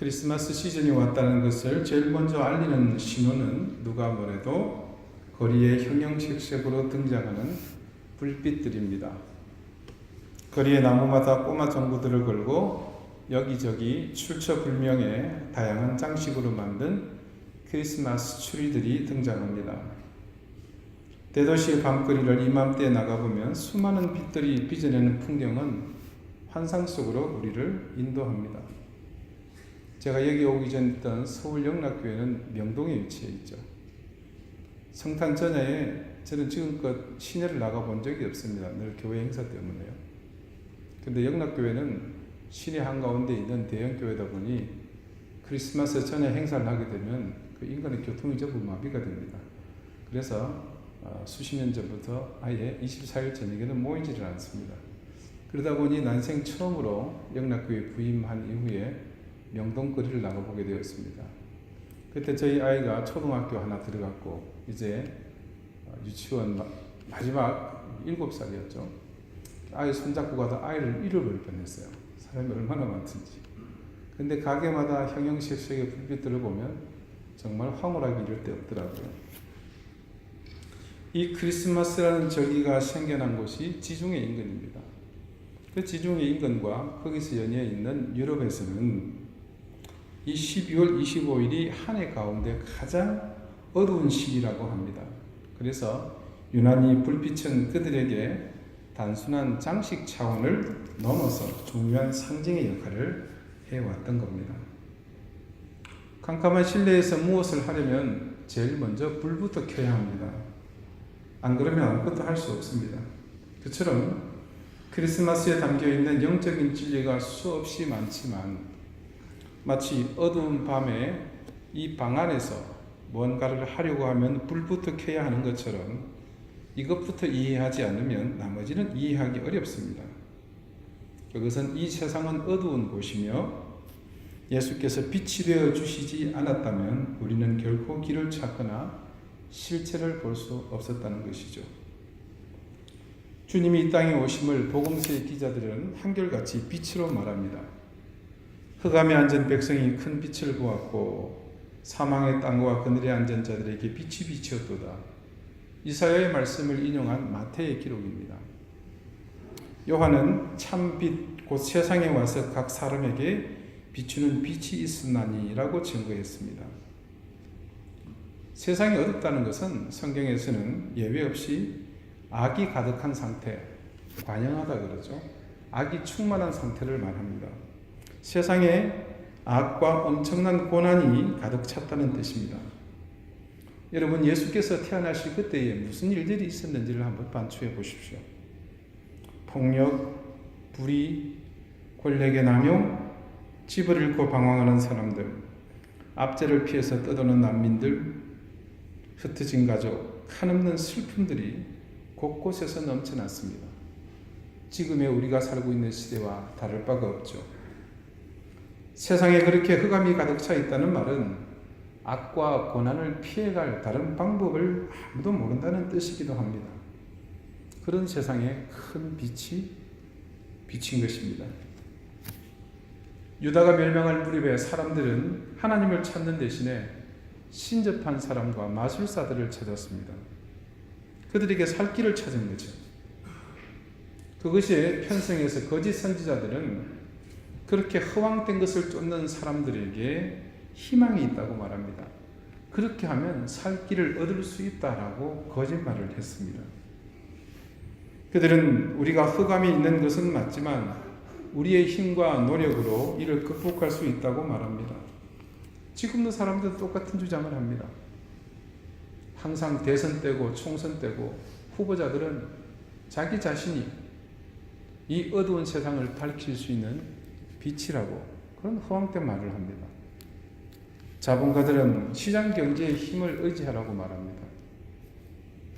크리스마스 시즌이 왔다는 것을 제일 먼저 알리는 신호는 누가 뭐래도 거리에 형형색색으로 등장하는 불빛들입니다. 거리의 나무마다 꼬마 전구들을 걸고 여기저기 출처불명의 다양한 장식으로 만든 크리스마스 추리들이 등장합니다. 대도시의 밤거리를 이맘때에 나가보면 수많은 빛들이 빚어내는 풍경은 환상 속으로 우리를 인도합니다. 제가 여기 오기 전 있던 서울 영락교회는 명동에 위치해 있죠. 성탄 전야에 저는 지금껏 시내를 나가본 적이 없습니다. 늘 교회 행사 때문에요. 근데 영락교회는 시내 한가운데 있는 대형교회다 보니 크리스마스 전에 행사를 하게 되면 그 인간의 교통이 전부 마비가 됩니다. 그래서 수십 년 전부터 아예 24일 저녁에는 모이지를 않습니다. 그러다 보니 난생 처음으로 영락교회 부임한 이후에 명동거리를 나가보게 되었습니다. 그때 저희 아이가 초등학교 하나 들어갔고 이제 유치원 마지막 7살이었죠. 아이 손잡고 가다 아이를 잃어버릴 뻔했어요. 사람이 얼마나 많든지. 근데 가게마다 형형색색의 불빛들을 보면 정말 황홀하기 이를 데 없더라고요. 이 크리스마스라는 절기가 생겨난 곳이 지중해 인근입니다. 그 지중해 인근과 거기서 연이어 있는 유럽에서는 이 12월 25일이 한 해 가운데 가장 어두운 시기라고 합니다. 그래서 유난히 불빛은 그들에게 단순한 장식 차원을 넘어서 중요한 상징의 역할을 해왔던 겁니다. 캄캄한 실내에서 무엇을 하려면 제일 먼저 불부터 켜야 합니다. 안 그러면 아무것도 할 수 없습니다. 그처럼 크리스마스에 담겨있는 영적인 진리가 수없이 많지만 마치 어두운 밤에 이 방 안에서 뭔가를 하려고 하면 불부터 켜야 하는 것처럼 이것부터 이해하지 않으면 나머지는 이해하기 어렵습니다. 그것은 이 세상은 어두운 곳이며 예수께서 빛이 되어 주시지 않았다면 우리는 결코 길을 찾거나 실체를 볼 수 없었다는 것이죠. 주님이 이 땅에 오심을 복음서의 기자들은 한결같이 빛으로 말합니다. 흑암에 앉은 백성이 큰 빛을 보았고 사망의 땅과 그늘에 앉은 자들에게 빛이 비치었도다. 이사야의 말씀을 인용한 마태의 기록입니다. 요한은 참빛 곧 세상에 와서 각 사람에게 비추는 빛이 있으나니라고 증거했습니다. 세상이 어둡다는 것은 성경에서는 예외 없이 악이 가득한 상태, 관영하다 그러죠. 악이 충만한 상태를 말합니다. 세상에 악과 엄청난 고난이 가득 찼다는 뜻입니다. 여러분, 예수께서 태어나실 그때에 무슨 일들이 있었는지를 한번 반추해 보십시오. 폭력, 불의, 권력의 남용, 집을 잃고 방황하는 사람들, 압제를 피해서 떠도는 난민들, 흩어진 가족, 한없는 슬픔들이 곳곳에서 넘쳐났습니다. 지금의 우리가 살고 있는 시대와 다를 바가 없죠. 세상에 그렇게 흑암이 가득 차 있다는 말은 악과 고난을 피해갈 다른 방법을 아무도 모른다는 뜻이기도 합니다. 그런 세상에 큰 빛이 비친 것입니다. 유다가 멸망할 무렵에 사람들은 하나님을 찾는 대신에 신접한 사람과 마술사들을 찾았습니다. 그들에게 살 길을 찾은 거죠. 그것이 편성해서 거짓 선지자들은 그렇게 허황된 것을 쫓는 사람들에게 희망이 있다고 말합니다. 그렇게 하면 살 길을 얻을 수 있다라고 거짓말을 했습니다. 그들은 우리가 흑암이 있는 것은 맞지만 우리의 힘과 노력으로 이를 극복할 수 있다고 말합니다. 지금도 사람들은 똑같은 주장을 합니다. 항상 대선 때고 총선 때고 후보자들은 자기 자신이 이 어두운 세상을 밝힐 수 있는 빛이라고 그런 허황된 말을 합니다. 자본가들은 시장 경제의 힘을 의지하라고 말합니다.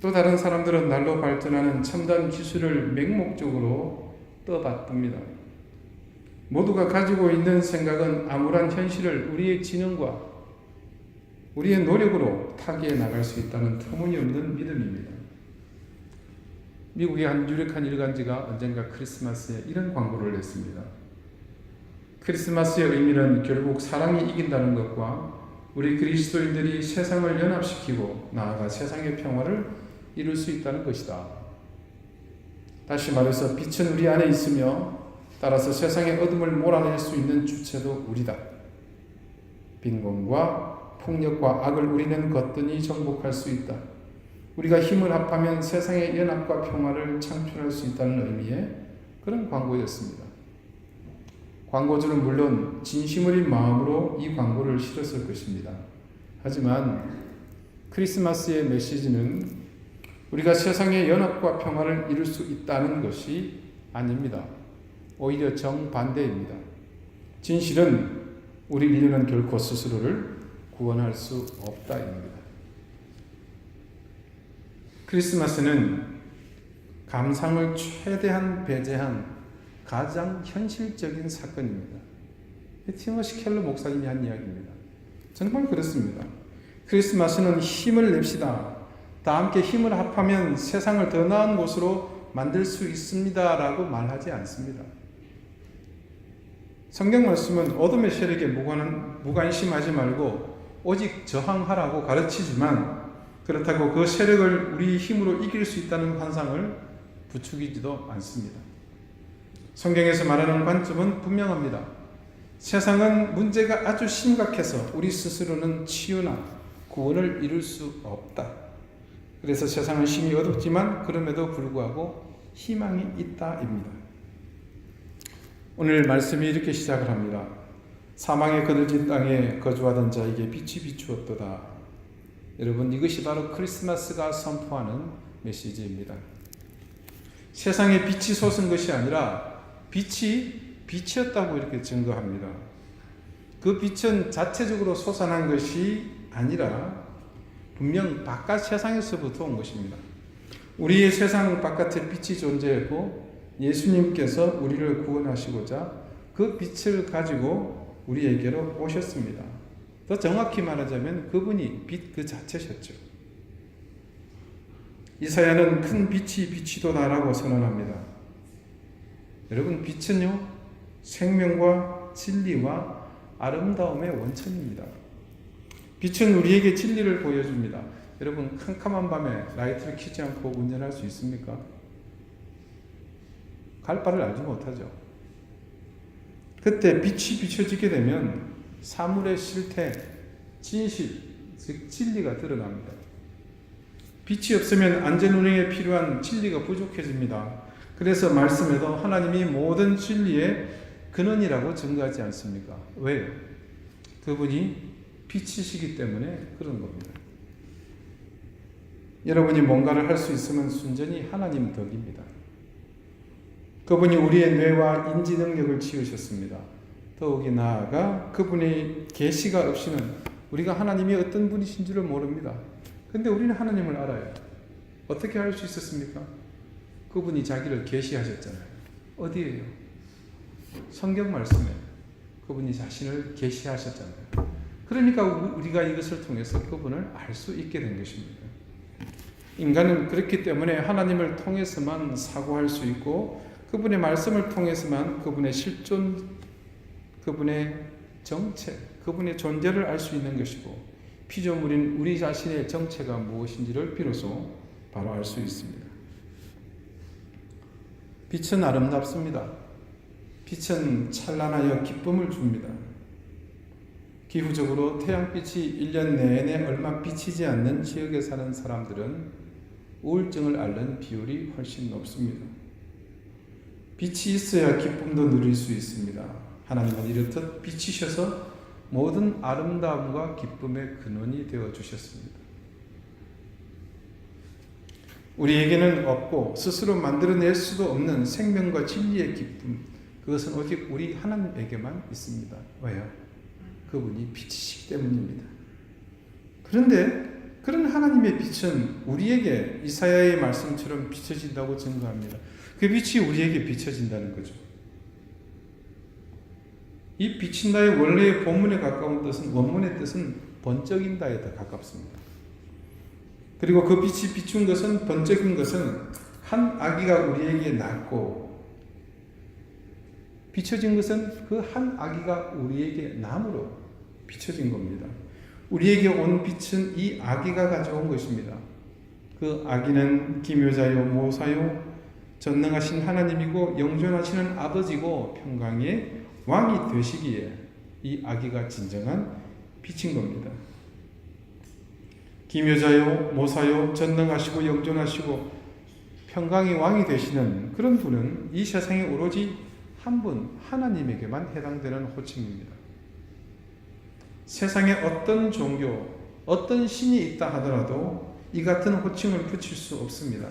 또 다른 사람들은 날로 발전하는 첨단 기술을 맹목적으로 떠받듭니다. 모두가 가지고 있는 생각은 암울한 현실을 우리의 지능과 우리의 노력으로 타개해 나갈 수 있다는 터무니없는 믿음입니다. 미국의 한 유력한 일간지가 언젠가 크리스마스에 이런 광고를 냈습니다. 크리스마스의 의미는 결국 사랑이 이긴다는 것과 우리 그리스도인들이 세상을 연합시키고 나아가 세상의 평화를 이룰 수 있다는 것이다. 다시 말해서 빛은 우리 안에 있으며 따라서 세상의 어둠을 몰아낼 수 있는 주체도 우리다. 빈곤과 폭력과 악을 우리는 거뜬히 정복할 수 있다. 우리가 힘을 합하면 세상의 연합과 평화를 창출할 수 있다는 의미의 그런 광고였습니다. 광고주는 물론 진심 어린 마음으로 이 광고를 실었을 것입니다. 하지만 크리스마스의 메시지는 우리가 세상의 연합과 평화를 이룰 수 있다는 것이 아닙니다. 오히려 정반대입니다. 진실은 우리 인류는 결코 스스로를 구원할 수 없다입니다. 크리스마스는 감상을 최대한 배제한 가장 현실적인 사건입니다. 티머시 켈러 목사님이 한 이야기입니다. 정말 그렇습니다. 크리스마스는 힘을 냅시다. 다 함께 힘을 합하면 세상을 더 나은 곳으로 만들 수 있습니다. 라고 말하지 않습니다. 성경 말씀은 어둠의 세력에 무관심하지 말고 오직 저항하라고 가르치지만 그렇다고 그 세력을 우리 힘으로 이길 수 있다는 환상을 부추기지도 않습니다. 성경에서 말하는 관점은 분명합니다. 세상은 문제가 아주 심각해서 우리 스스로는 치유나 구원을 이룰 수 없다. 그래서 세상은 심히 어둡지만 그럼에도 불구하고 희망이 있다입니다. 오늘 말씀이 이렇게 시작을 합니다. 사망에 거들진 땅에 거주하던 자에게 빛이 비추었도다. 여러분, 이것이 바로 크리스마스가 선포하는 메시지입니다. 세상에 빛이 솟은 것이 아니라 빛이 빛이었다고 이렇게 증거합니다. 그 빛은 자체적으로 솟아난 것이 아니라 분명 바깥 세상에서부터 온 것입니다. 우리의 세상 바깥에 빛이 존재했고 예수님께서 우리를 구원하시고자 그 빛을 가지고 우리에게로 오셨습니다. 더 정확히 말하자면 그분이 빛 그 자체셨죠. 이사야는 큰 빛이 비치도다라고 선언합니다. 여러분, 빛은요, 생명과 진리와 아름다움의 원천입니다. 빛은 우리에게 진리를 보여줍니다. 여러분, 캄캄한 밤에 라이트를 켜지 않고 운전할 수 있습니까? 갈 바를 알지 못하죠. 그때 빛이 비춰지게 되면 사물의 실태, 진실, 즉 진리가 드러납니다. 빛이 없으면 안전운행에 필요한 진리가 부족해집니다. 그래서 말씀에도 하나님이 모든 진리의 근원이라고 증거하지 않습니까? 왜요? 그분이 빛이시기 때문에 그런 겁니다. 여러분이 뭔가를 할 수 있으면 순전히 하나님 덕입니다. 그분이 우리의 뇌와 인지 능력을 지으셨습니다. 더욱이 나아가 그분의 계시가 없이는 우리가 하나님이 어떤 분이신지를 모릅니다. 근데 우리는 하나님을 알아요. 어떻게 알 수 있었습니까? 그분이 자기를 계시하셨잖아요. 어디에요? 성경 말씀에 그분이 자신을 계시하셨잖아요. 그러니까 우리가 이것을 통해서 그분을 알 수 있게 된 것입니다. 인간은 그렇기 때문에 하나님을 통해서만 사고할 수 있고 그분의 말씀을 통해서만 그분의 실존, 그분의 정체, 그분의 존재를 알 수 있는 것이고 피조물인 우리 자신의 정체가 무엇인지를 비로소 바로 알 수 있습니다. 빛은 아름답습니다. 빛은 찬란하여 기쁨을 줍니다. 기후적으로 태양빛이 1년 내내 얼마 비치지 않는 지역에 사는 사람들은 우울증을 앓는 비율이 훨씬 높습니다. 빛이 있어야 기쁨도 누릴 수 있습니다. 하나님은 이렇듯 빛이셔서 모든 아름다움과 기쁨의 근원이 되어 주셨습니다. 우리에게는 없고 스스로 만들어낼 수도 없는 생명과 진리의 기쁨, 그것은 오직 우리 하나님에게만 있습니다. 왜요? 그분이 빛이시기 때문입니다. 그런데 그런 하나님의 빛은 우리에게 이사야의 말씀처럼 비춰진다고 증거합니다. 그 빛이 우리에게 비춰진다는 거죠. 이 비친다의 원래의 본문에 가까운 뜻은, 원문의 뜻은 번쩍인다에 더 가깝습니다. 그리고 그 빛이 비춘 것은, 번쩍인 것은 한 아기가 우리에게 낳고 비춰진 것은 그 한 아기가 우리에게 남으로 비춰진 겁니다. 우리에게 온 빛은 이 아기가 가져온 것입니다. 그 아기는 기묘자요 모사요 전능하신 하나님이고 영존하시는 아버지고 평강의 왕이 되시기에 이 아기가 진정한 빛인 겁니다. 기묘자요 모사요 전능하시고 영존하시고 평강의 왕이 되시는 그런 분은 이 세상에 오로지 한 분 하나님에게만 해당되는 호칭입니다. 세상에 어떤 종교, 어떤 신이 있다 하더라도 이 같은 호칭을 붙일 수 없습니다.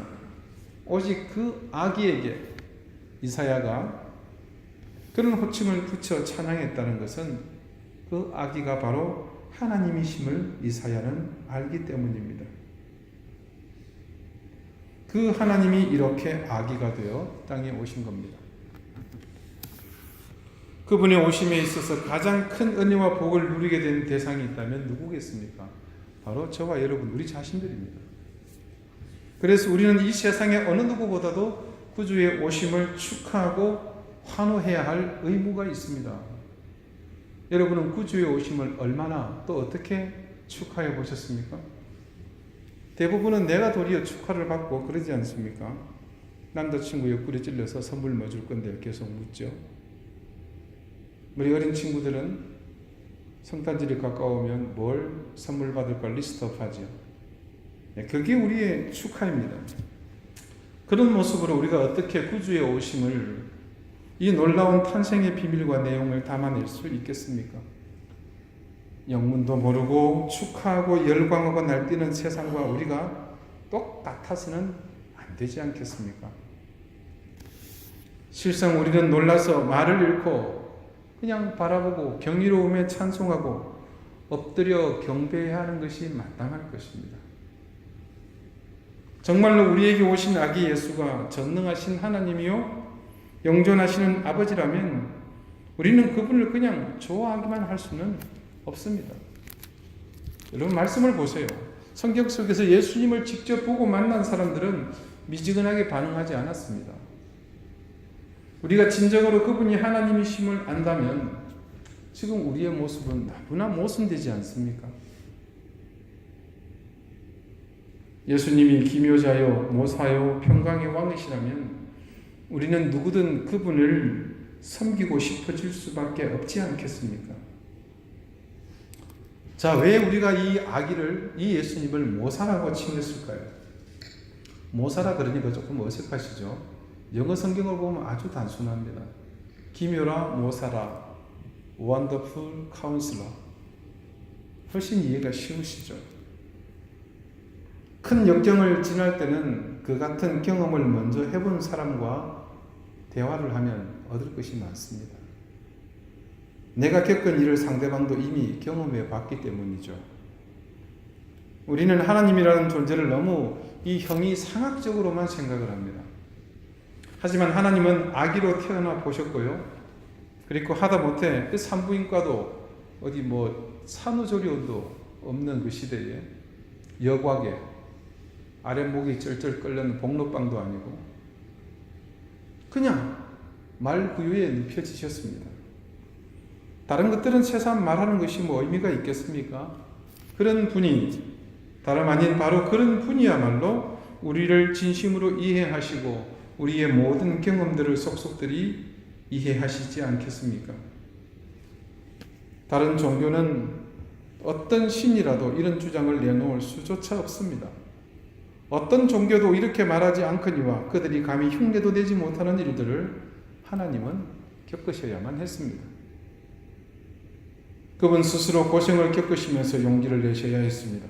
오직 그 아기에게 이사야가 그런 호칭을 붙여 찬양했다는 것은 그 아기가 바로 하나님이심을 이사야는 알기 때문입니다. 그 하나님이 이렇게 아기가 되어 땅에 오신 겁니다. 그분의 오심에 있어서 가장 큰 은혜와 복을 누리게 된 대상이 있다면 누구겠습니까? 바로 저와 여러분, 우리 자신들입니다. 그래서 우리는 이 세상의 어느 누구보다도 구주의 오심을 축하하고 환호해야 할 의무가 있습니다. 여러분은 구주의 오심을 얼마나 또 어떻게 축하해 보셨습니까? 대부분은 내가 도리어 축하를 받고 그러지 않습니까? 남자친구 옆구리 찔러서 선물 뭐 줄 건데 계속 묻죠. 우리 어린 친구들은 성탄절이 가까우면 뭘 선물 받을까 리스트업 하죠. 그게 우리의 축하입니다. 그런 모습으로 우리가 어떻게 구주의 오심을, 이 놀라운 탄생의 비밀과 내용을 담아낼 수 있겠습니까? 영문도 모르고 축하하고 열광하고 날뛰는 세상과 우리가 똑같아서는 안 되지 않겠습니까? 실상 우리는 놀라서 말을 잃고 그냥 바라보고 경이로움에 찬송하고 엎드려 경배해야 하는 것이 마땅할 것입니다. 정말로 우리에게 오신 아기 예수가 전능하신 하나님이요 영존하시는 아버지라면 우리는 그분을 그냥 좋아하기만 할 수는 없습니다. 여러분 말씀을 보세요. 성경 속에서 예수님을 직접 보고 만난 사람들은 미지근하게 반응하지 않았습니다. 우리가 진정으로 그분이 하나님이심을 안다면 지금 우리의 모습은 너무나 모순되지 않습니까? 예수님이 기묘자요 모사요 평강의 왕이시라면 우리는 누구든 그분을 섬기고 싶어질 수밖에 없지 않겠습니까? 자, 왜 우리가 이 아기를, 이 예수님을 모사라고 칭했을까요? 모사라 그러니까 조금 어색하시죠? 영어 성경을 보면 아주 단순합니다. 기묘라 모사라 원더풀 카운슬러, 훨씬 이해가 쉬우시죠? 큰 역경을 지날 때는 그 같은 경험을 먼저 해본 사람과 대화를 하면 얻을 것이 많습니다. 내가 겪은 일을 상대방도 이미 경험해 봤기 때문이죠. 우리는 하나님이라는 존재를 너무 이 형이상학적으로만 생각을 합니다. 하지만 하나님은 아기로 태어나 보셨고요. 그리고 하다못해 그 산부인과도 어디 뭐 산후조리원도 없는 그 시대에 여과게 아랫목이 쩔쩔 끓는 복로빵도 아니고 그냥 말구유에 눕혀지셨습니다. 다른 것들은 세상 말하는 것이 뭐 의미가 있겠습니까? 그런 분이 다름 아닌 바로 그런 분이야말로 우리를 진심으로 이해하시고 우리의 모든 경험들을 속속들이 이해하시지 않겠습니까? 다른 종교는 어떤 신이라도 이런 주장을 내놓을 수조차 없습니다. 어떤 종교도 이렇게 말하지 않거니와 그들이 감히 흉내도 내지 못하는 일들을 하나님은 겪으셔야만 했습니다. 그분 스스로 고생을 겪으시면서 용기를 내셔야 했습니다.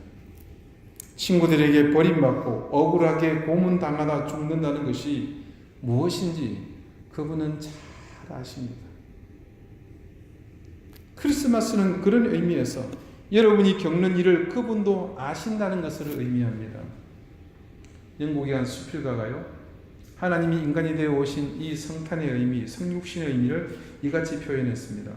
친구들에게 버림받고 억울하게 고문당하다 죽는다는 것이 무엇인지 그분은 잘 아십니다. 크리스마스는 그런 의미에서 여러분이 겪는 일을 그분도 아신다는 것을 의미합니다. 영국의 한 수필가가요, 하나님이 인간이 되어 오신 이 성탄의 의미, 성육신의 의미를 이같이 표현했습니다.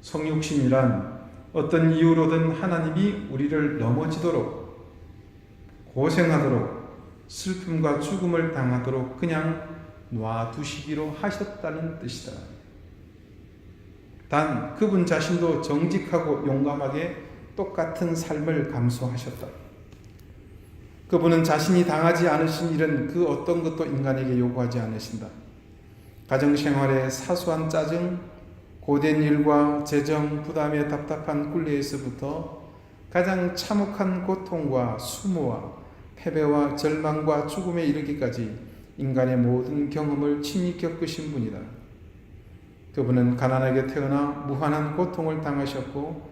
성육신이란 어떤 이유로든 하나님이 우리를 넘어지도록, 고생하도록, 슬픔과 죽음을 당하도록 그냥 놔두시기로 하셨다는 뜻이다. 단 그분 자신도 정직하고 용감하게 똑같은 삶을 감수하셨다. 그분은 자신이 당하지 않으신 일은 그 어떤 것도 인간에게 요구하지 않으신다. 가정생활의 사소한 짜증, 고된 일과 재정, 부담에 답답한 굴레에서부터 가장 참혹한 고통과 수모와 패배와 절망과 죽음에 이르기까지 인간의 모든 경험을 친히 겪으신 분이다. 그분은 가난하게 태어나 무한한 고통을 당하셨고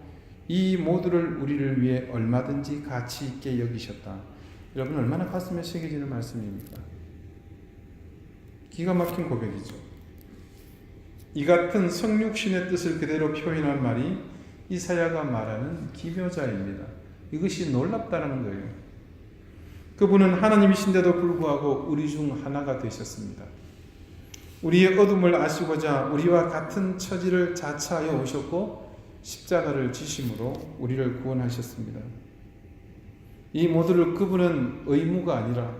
이 모두를 우리를 위해 얼마든지 가치 있게 여기셨다. 여러분 얼마나 가슴에 새겨지는 말씀입니까? 기가 막힌 고백이죠. 이 같은 성육신의 뜻을 그대로 표현한 말이 이사야가 말하는 기묘자입니다. 이것이 놀랍다는 거예요. 그분은 하나님이신데도 불구하고 우리 중 하나가 되셨습니다. 우리의 어둠을 아시고자 우리와 같은 처지를 자처하여 오셨고 십자가를 지심으로 우리를 구원하셨습니다. 이 모두를 그분은 의무가 아니라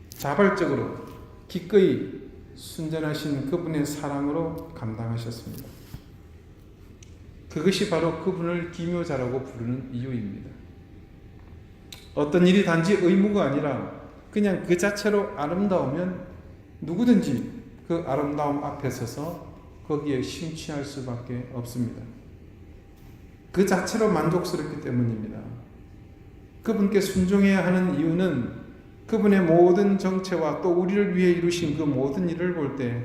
자발적으로 기꺼이 순전하신 그분의 사랑으로 감당하셨습니다. 그것이 바로 그분을 기묘자라고 부르는 이유입니다. 어떤 일이 단지 의무가 아니라 그냥 그 자체로 아름다우면 누구든지 그 아름다움 앞에 서서 거기에 심취할 수밖에 없습니다. 그 자체로 만족스럽기 때문입니다. 그분께 순종해야 하는 이유는 그분의 모든 정체와 또 우리를 위해 이루신 그 모든 일을 볼 때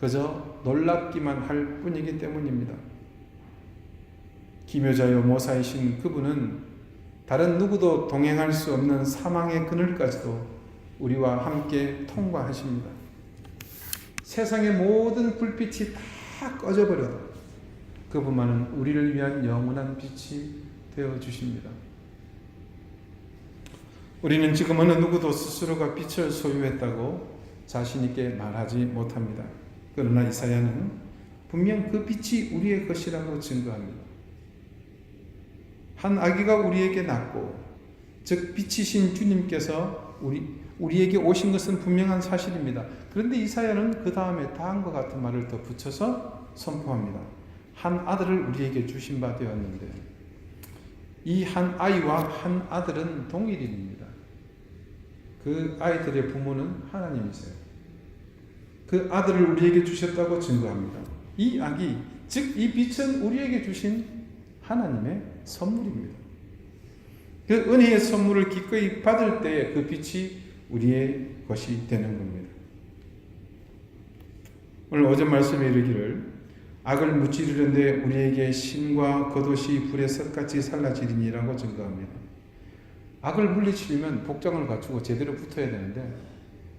그저 놀랍기만 할 뿐이기 때문입니다. 기묘자요 모사이신 그분은 다른 누구도 동행할 수 없는 사망의 그늘까지도 우리와 함께 통과하십니다. 세상의 모든 불빛이 다 꺼져버려도 그분만은 우리를 위한 영원한 빛이 되어 주십니다. 우리는 지금 어느 누구도 스스로가 빛을 소유했다고 자신 있게 말하지 못합니다. 그러나 이사야는 분명 그 빛이 우리의 것이라고 증거합니다. 한 아기가 우리에게 낳고 즉 빛이신 주님께서 우리에게 오신 것은 분명한 사실입니다. 그런데 이사야는 그 다음에 다음과 같은 말을 더 붙여서 선포합니다. 한 아들을 우리에게 주신 바 되었는데 이 한 아이와 한 아들은 동일인입니다. 그 아이들의 부모는 하나님이세요. 그 아들을 우리에게 주셨다고 증거합니다. 이 아기, 즉 이 빛은 우리에게 주신 하나님의 선물입니다. 그 은혜의 선물을 기꺼이 받을 때 그 빛이 우리의 것이 되는 겁니다. 오늘 어제 말씀에 이르기를 악을 무찌르는데 우리에게 신과 겉옷이 불에 석같이 살라지리니라고 증거합니다. 악을 물리치려면 복장을 갖추고 제대로 붙어야 되는데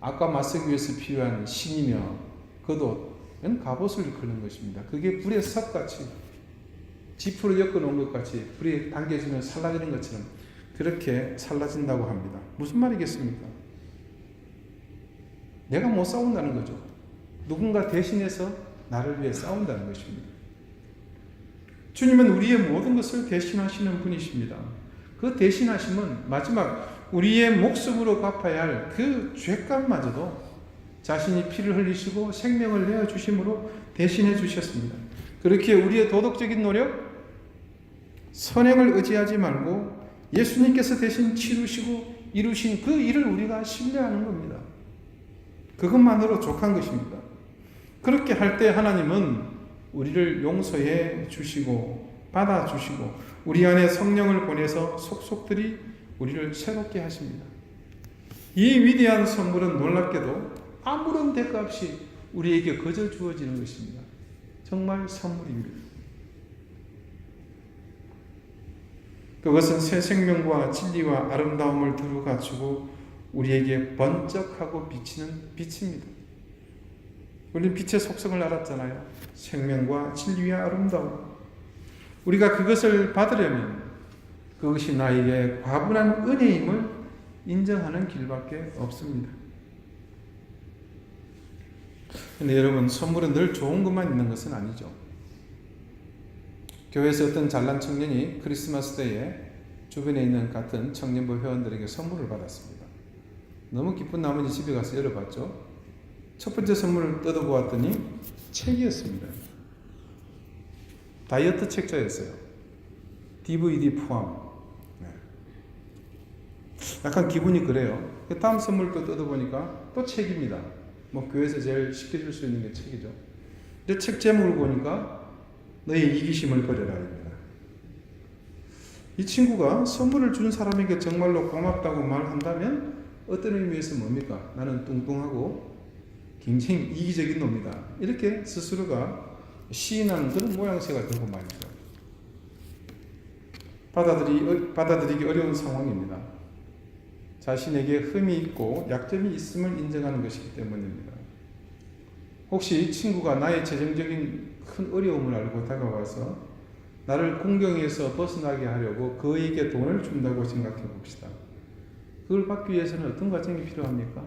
악과 맞서기 위해서 필요한 신이며 겉옷은 갑옷을 일컫는 것입니다. 그게 불에 석같이 지프로 엮어놓은 것 같이 불에 당겨지면 살라지는 것처럼 그렇게 살라진다고 합니다. 무슨 말이겠습니까? 내가 못 싸운다는 거죠. 누군가 대신해서 나를 위해 싸운다는 것입니다. 주님은 우리의 모든 것을 대신하시는 분이십니다. 그 대신하심은 마지막 우리의 목숨으로 갚아야 할 그 죄값마저도 자신이 피를 흘리시고 생명을 내어주심으로 대신해 주셨습니다. 그렇게 우리의 도덕적인 노력, 선행을 의지하지 말고 예수님께서 대신 치르시고 이루신 그 일을 우리가 신뢰하는 겁니다. 그것만으로 족한 것입니다. 그렇게 할 때 하나님은 우리를 용서해 주시고 받아주시고 우리 안에 성령을 보내서 속속들이 우리를 새롭게 하십니다. 이 위대한 선물은 놀랍게도 아무런 대가 없이 우리에게 거저 주어지는 것입니다. 정말 선물입니다. 그것은 새 생명과 진리와 아름다움을 두루 갖추고 우리에게 번쩍하고 비치는 빛입니다. 우리는 빛의 속성을 알았잖아요. 생명과 진리와 아름다움. 우리가 그것을 받으려면 그것이 나에게 과분한 은혜임을 인정하는 길밖에 없습니다. 근데 여러분, 선물은 늘 좋은 것만 있는 것은 아니죠. 교회에서 어떤 잘난 청년이 크리스마스 때에 주변에 있는 같은 청년부 회원들에게 선물을 받았습니다. 너무 기쁜 나머지 집에 가서 열어봤죠. 첫 번째 선물을 뜯어보았더니 책이었습니다. 다이어트 책자였어요. DVD 포함. 네. 약간 기분이 그래요. 다음 선물도 뜯어보니까 또 책입니다. 뭐 교회에서 제일 쉽게 줄 수 있는 게 책이죠. 근데 책 제목을 보니까 너의 이기심을 버려라입니다. 이 친구가 선물을 준 사람에게 정말로 고맙다고 말한다면 어떤 의미에서 뭡니까? 나는 뚱뚱하고 굉장히 이기적인 놈이다. 이렇게 스스로가 시인하는 그런 모양새가 되고 말이죠. 받아들이기 어려운 상황입니다. 자신에게 흠이 있고 약점이 있음을 인정하는 것이기 때문입니다. 혹시 친구가 나의 재정적인 큰 어려움을 알고 다가와서 나를 공경에서 벗어나게 하려고 그에게 돈을 준다고 생각해 봅시다. 그걸 받기 위해서는 어떤 과정이 필요합니까?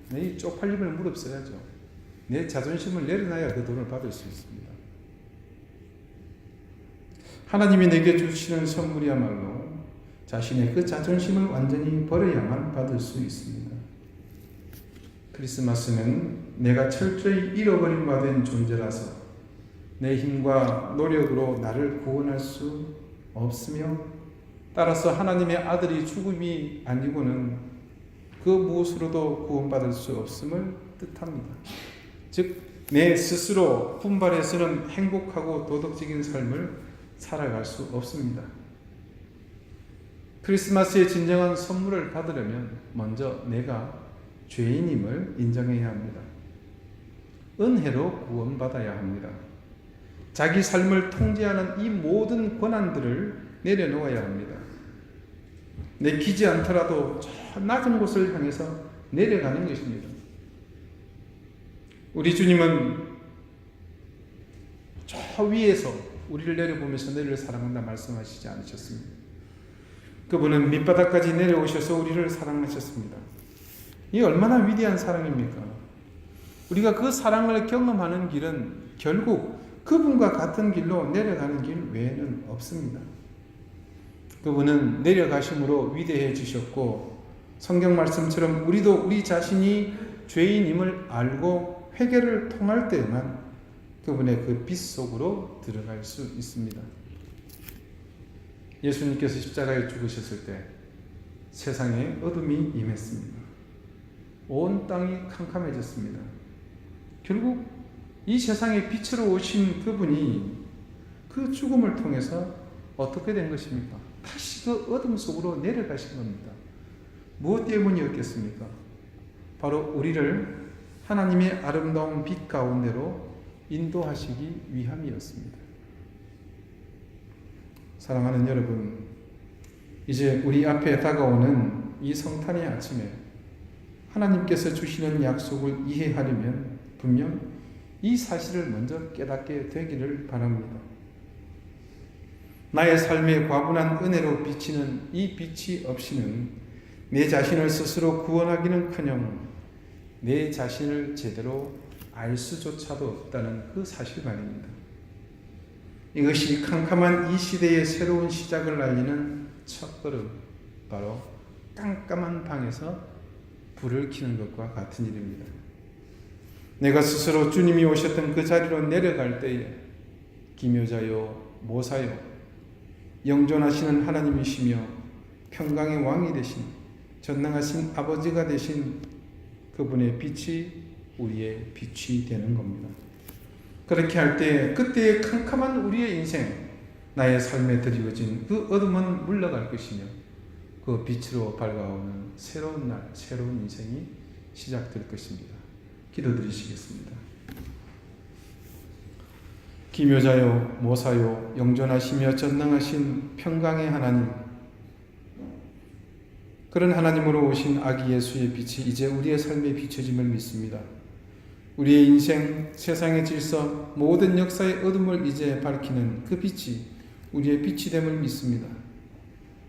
내 쪽팔림을 무릅써야죠. 내 자존심을 내려놔야 그 돈을 받을 수 있습니다. 하나님이 내게 주시는 선물이야말로 자신의 그 자존심을 완전히 버려야만 받을 수 있습니다. 크리스마스는 내가 철저히 잃어버린 바 된 존재라서 내 힘과 노력으로 나를 구원할 수 없으며 따라서 하나님의 아들이 죽음이 아니고는 그 무엇으로도 구원받을 수 없음을 뜻합니다. 즉, 내 스스로 분발해서는 행복하고 도덕적인 삶을 살아갈 수 없습니다. 크리스마스의 진정한 선물을 받으려면 먼저 내가 죄인임을 인정해야 합니다. 은혜로 구원받아야 합니다. 자기 삶을 통제하는 이 모든 권한들을 내려놓아야 합니다. 내키지 않더라도 저 낮은 곳을 향해서 내려가는 것입니다. 우리 주님은 저 위에서 우리를 내려보면서 너희를 사랑한다 말씀하시지 않으셨습니까? 그분은 밑바닥까지 내려오셔서 우리를 사랑하셨습니다. 이 얼마나 위대한 사랑입니까? 우리가 그 사랑을 경험하는 길은 결국 그분과 같은 길로 내려가는 길 외에는 없습니다. 그분은 내려가심으로 위대해지셨고 성경 말씀처럼 우리도 우리 자신이 죄인임을 알고 회개를 통할 때에만 그분의 그 빛 속으로 들어갈 수 있습니다. 예수님께서 십자가에 죽으셨을 때 세상에 어둠이 임했습니다. 온 땅이 캄캄해졌습니다. 결국 이 세상에 빛으로 오신 그분이 그 죽음을 통해서 어떻게 된 것입니까? 다시 그 어둠 속으로 내려가신 겁니다. 무엇 때문이었겠습니까? 바로 우리를 하나님의 아름다운 빛 가운데로 인도하시기 위함이었습니다. 사랑하는 여러분, 이제 우리 앞에 다가오는 이 성탄의 아침에 하나님께서 주시는 약속을 이해하려면 분명 이 사실을 먼저 깨닫게 되기를 바랍니다. 나의 삶에 과분한 은혜로 비치는 이 빛이 없이는 내 자신을 스스로 구원하기는커녕 내 자신을 제대로 알 수조차도 없다는 그 사실 말입니다. 이것이 캄캄한 이 시대의 새로운 시작을 알리는 첫걸음, 바로 깜깜한 방에서 불을 켜는 것과 같은 일입니다. 내가 스스로 주님이 오셨던 그 자리로 내려갈 때에 기묘자요, 모사요, 영존하시는 하나님이시며 평강의 왕이 되신 전능하신 아버지가 되신 그분의 빛이 우리의 빛이 되는 겁니다. 그렇게 할 때 그때의 캄캄한 우리의 인생, 나의 삶에 드리워진 그 어둠은 물러갈 것이며 그 빛으로 밝아오는 새로운 날, 새로운 인생이 시작될 것입니다. 기도드리시겠습니다. 기묘자요, 모사요, 영존하시며 전능하신 평강의 하나님, 그런 하나님으로 오신 아기 예수의 빛이 이제 우리의 삶에 비춰짐을 믿습니다. 우리의 인생, 세상의 질서, 모든 역사의 어둠을 이제 밝히는 그 빛이 우리의 빛이 됨을 믿습니다.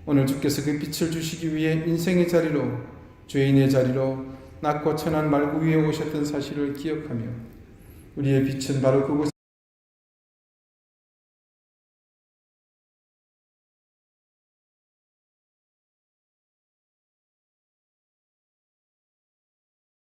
오늘 주께서 그 빛을 주시기 위해 인생의 자리로, 죄인의 자리로 낮고 천한 말구 위에 오셨던 사실을 기억하며 우리의 빛은 바로 그곳